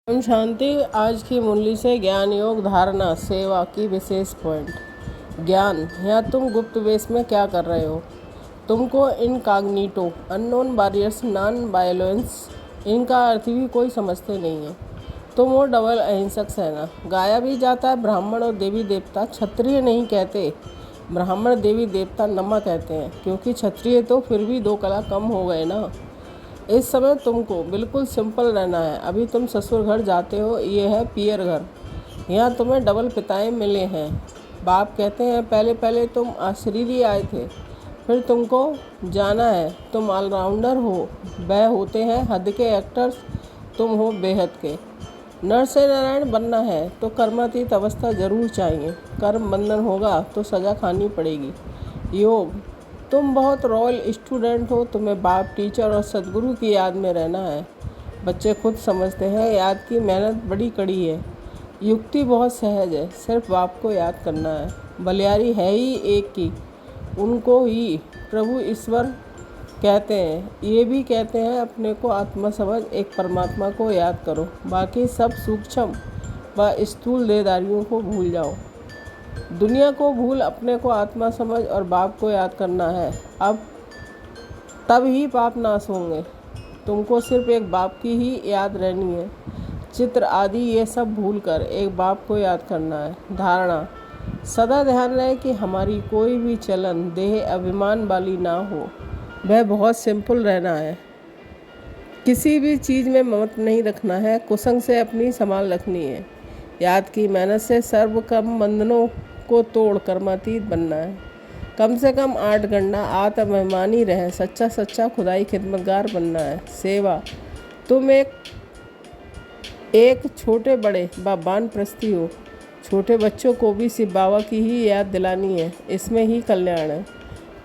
ओम शांति। आज की मुरली से ज्ञान योग धारणा सेवा की विशेष पॉइंट। ज्ञान, यहाँ तुम गुप्त वेश में क्या कर रहे हो? तुमको incognito unknown warriors non violence, इनका अर्थ भी कोई समझते नहीं है। तुम हो डबल अहिंसक सेना। गाया भी जाता है ब्राह्मण और देवी देवता क्षत्रिय नहीं कहते, ब्राह्मण देवी देवता नमा कहते हैं, क्योंकि क्षत्रिय तो फिर भी 2 कला कम हो गए ना। इस समय तुमको बिल्कुल सिंपल रहना है। अभी तुम ससुर घर जाते हो, ये है पियर घर। यहाँ तुम्हें डबल पिताएं मिले हैं। बाप कहते हैं पहले पहले तुम अशरीरी आए थे, फिर तुमको जाना है तुम ऑलराउंडर हो। वह होते हैं हद के एक्टर्स, तुम हो बेहद के। नर से नारायण बनना है तो कर्मातीत अवस्था जरूर चाहिए। कर्म बंधन होगा तो सज़ा खानी पड़ेगी। योग, तुम बहुत रॉयल स्टूडेंट हो, तुम्हें बाप, टीचर और सदगुरु की याद में रहना है। बच्चे खुद समझते हैं याद की मेहनत बड़ी कड़ी है। युक्ति बहुत सहज है, सिर्फ बाप को याद करना है। बलियारी है ही एक की, उनको ही प्रभु ईश्वर कहते हैं। ये भी कहते हैं अपने को आत्मा समझ एक परमात्मा को याद करो, बाकी सब सूक्ष्म व स्थूल देहधारियों को भूल जाओ। दुनिया को भूल अपने को आत्मा समझ और बाप को याद करना है। अब तब ही पाप नाश होंगे। तुमको सिर्फ एक बाप की ही याद रहनी है। चित्र आदि ये सब भूल कर एक बाप को याद करना है। धारणा, सदा ध्यान रहे कि हमारी कोई भी चलन देह अभिमान वाली ना हो। वह बहुत सिंपल रहना है। किसी भी चीज़ में ममत नहीं रखना है। कुसंग से अपनी संभाल रखनी है। याद की मेहनत से सर्व कर्म बंधनों को तोड़ कर्मातीत बनना है। कम से कम 8 घंटा आत्माभिमानी रहे, सच्चा सच्चा खुदाई खिदमतगार बनना है। सेवा, तुम एक छोटे बड़े बाबान प्रस्ती हो। छोटे बच्चों को भी शिव बाबा की ही याद दिलानी है, इसमें ही कल्याण है।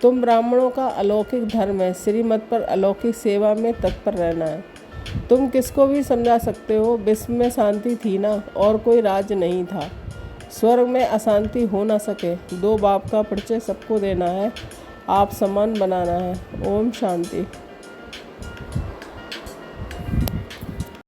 तुम ब्राह्मणों का अलौकिक धर्म है, श्रीमत पर अलौकिक सेवा में तत्पर रहना है। तुम किसको भी समझा सकते हो, विश्व में शांति थी ना, और कोई राज्य नहीं था। स्वर्ग में अशांति हो ना सके। 2 बाप का परिचय सबको देना है, आप समान बनाना है। ओम शांति।